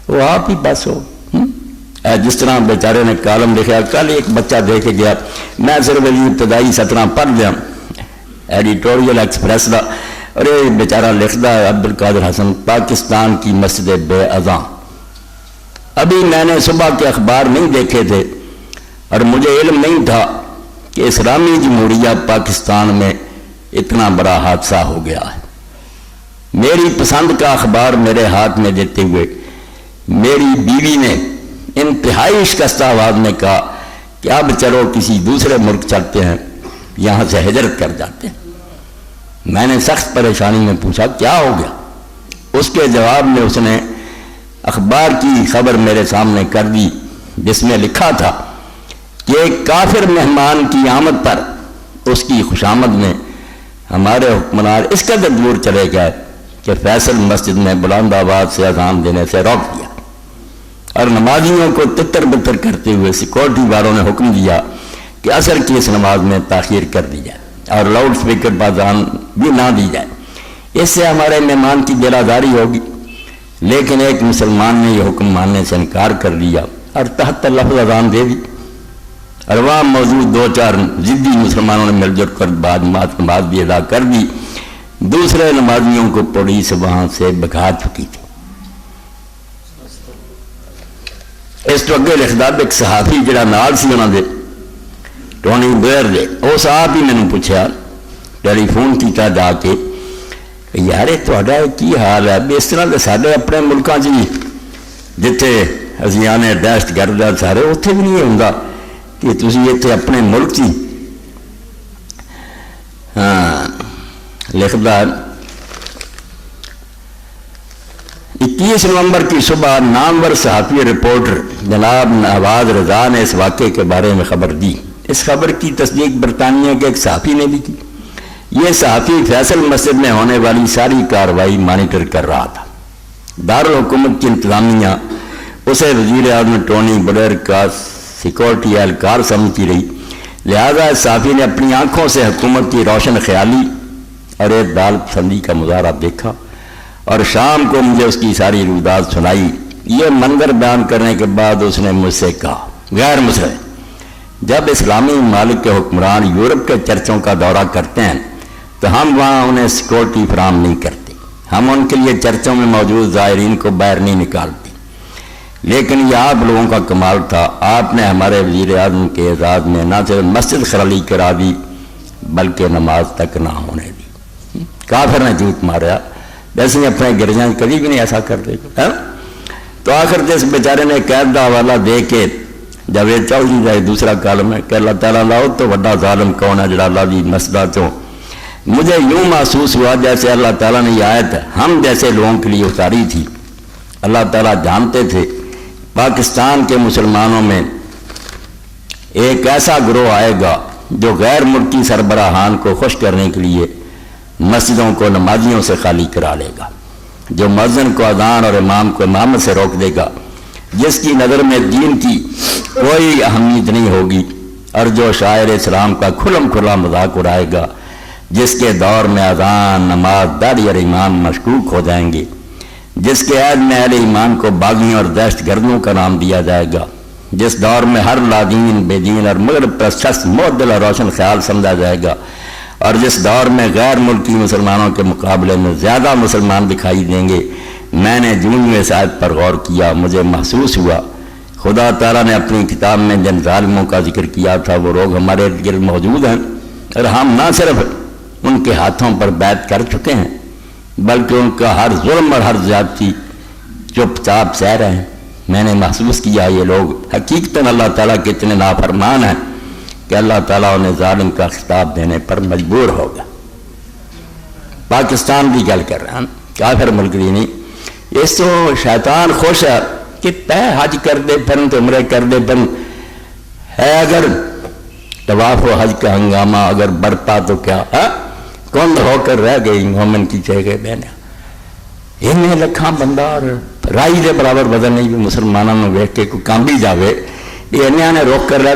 وہ آپ ہی بس ہو. جس طرح بیچارے نے کالم لکھا, کل ایک بچہ دے کے گیا, میں صرف ابتدائی سطرہ پڑھ دیا ایڈیٹوریل ایکسپریس کا, اور یہ بیچارہ لکھتا ہے عبد القادر حسن, پاکستان کی مسجد بے اذاں. ابھی میں نے صبح کے اخبار نہیں دیکھے تھے اور مجھے علم نہیں تھا کہ اسلامی جمہوریہ پاکستان میں اتنا بڑا حادثہ ہو گیا ہے. میری پسند کا اخبار میرے ہاتھ میں دیتے ہوئے میری بیوی نے انتہائی شکستہ آواز میں کہا کہ اب چلو کسی دوسرے ملک چلتے ہیں, یہاں سے ہجرت کر جاتے ہیں. میں نے سخت پریشانی میں پوچھا کیا ہو گیا. اس کے جواب میں اس نے اخبار کی خبر میرے سامنے کر دی جس میں لکھا تھا کہ ایک کافر مہمان کی آمد پر اس کی خوشامد میں ہمارے حکمران اس قدر دور چلے گئے کہ فیصل مسجد میں بلند آواز سے اذان دینے سے روک دیا, اور نمازیوں کو تتر بتر کرتے ہوئے سیکورٹی والوں نے حکم دیا کہ عصر کی اس نماز میں تاخیر کر دی جائے اور لاؤڈ سپیکر پر اذان بھی نہ دی جائے. اس سے ہمارے مہمان کی دل آزاری ہوگی. لیکن ایک مسلمان نے یہ حکم ماننے سے انکار کر لیا اور تحت لفظ اذان دے دی, اور وہاں موجود دو چار ضدی مسلمانوں نے مل جل کر بعد نماز بھی ادا کر دی. دوسرے نمازیوں کو پولیس وہاں سے بھگا چکی تھی. اس تو اگے لکھدا ایک صحافی جڑا نال سی انہاں دے ٹونی بلیئر دے, اس آپ ہی میں نے پوچھا, ٹیلی فون کیتا جا کے, یار تہاڈا کی حال ہے؟ اس طرح تو سارے اپنے ملکاں جی جتھے ازیانے دہشت گرد سارے اتنے بھی نہیں ہوندا کہ تسی اتنے اپنے ملک جی. ہاں لکھدا 21 نومبر کی صبح نامور صحافی رپورٹر جناب نواز رضا نے اس واقعے کے بارے میں خبر دی. اس خبر کی تصدیق برطانیہ کے ایک صحافی نے بھی کی. یہ صحافی فیصل مسجد میں ہونے والی ساری کارروائی مانیٹر کر رہا تھا. دارالحکومت کی انتظامیہ اسے وزیر اعظم ٹونی بلیئر کا سیکورٹی اہلکار سمجھتی رہی, لہذا اس صحافی نے اپنی آنکھوں سے حکومت کی روشن خیالی اور اعتدال پسندی کا مظاہرہ دیکھا, اور شام کو مجھے اس کی ساری رویداد سنائی. یہ منظر بیان کرنے کے بعد اس نے مجھ سے کہا, غیر مسلم جب اسلامی ممالک کے حکمران یورپ کے چرچوں کا دورہ کرتے ہیں تو ہم وہاں انہیں سیکورٹی فراہم نہیں کرتے, ہم ان کے لیے چرچوں میں موجود زائرین کو باہر نہیں نکالتے. لیکن یہ آپ لوگوں کا کمال تھا, آپ نے ہمارے وزیر اعظم کے اعزاز میں نہ صرف مسجد خالی کرا دی بلکہ نماز تک نہ ہونے دی. کافر نے جھوٹ مارا, ویسے اپنے گرجاں کبھی بھی نہیں ایسا کرتے. تو آخر جس بیچارے نے قید کا حوالہ دے کے جب یہ چل دی جائے دوسرا کالم ہے کہ اللہ تعالیٰ لاؤ تو بڑا ظالم کون ہے جڑا اللہ دی مسجدہ چوں. مجھے یوں محسوس ہوا جیسے اللہ تعالیٰ نے یہ آیت ہم جیسے لوگوں کے لیے اتاری تھی. اللہ تعالیٰ جانتے تھے پاکستان کے مسلمانوں میں ایک ایسا گروہ آئے گا جو غیر ملکی سربراہان کو خوش کرنے کے لیے مسجدوں کو نمازیوں سے خالی کرا لے گا, جو مؤذن کو اذان اور امام کو امامت سے روک دے گا, جس کی نظر میں دین کی کوئی اہمیت نہیں ہوگی, اور جو شاعر اسلام کا کھلم کھلا مذاق اڑائے گا, جس کے دور میں اذان نماز داڑھی اور ایمان مشکوک ہو جائیں گے, جس کے عہد میں اہل ایمان کو باغیوں اور دہشت گردوں کا نام دیا جائے گا, جس دور میں ہر لادین بے دین اور مغرب پر شخص معدل اور روشن خیال سمجھا جائے گا, اور جس دور میں غیر ملکی مسلمانوں کے مقابلے میں زیادہ مسلمان دکھائی دیں گے. میں نے جون میں اس آیت پر غور کیا, مجھے محسوس ہوا خدا تعالیٰ نے اپنی کتاب میں جن ظالموں کا ذکر کیا تھا وہ لوگ ہمارے گرد موجود ہیں, اور ہم نہ صرف ان کے ہاتھوں پر بیعت کر چکے ہیں بلکہ ان کا ہر ظلم اور ہر زیادتی چپ چاپ سہ رہے ہیں. میں نے محسوس کیا یہ لوگ حقیقتاً اللہ تعالیٰ کے اتنے نافرمان ہیں کہ اللہ تعالیٰ انہیں ظالم کا خطاب دینے پر مجبور ہوگا. پاکستان کی گل کر رہے ہیں, کافر ملک دی نہیں. اس تو شیطان خوش ہے کہ تے حج کر دے پھر تو عمرے کر دے پھر ہے. اگر طواف و حج کا ہنگامہ اگر برپا تو کیا کند ہو کر رہ گئی مومن کی چہ گئے بہن. انہیں لکھاں بندہ اور رائی دے برابر بدل نہیں بھی مسلمانوں میں ویک کے کوئی کام بھی جاوے, یہ انہیں نے روک کر رہ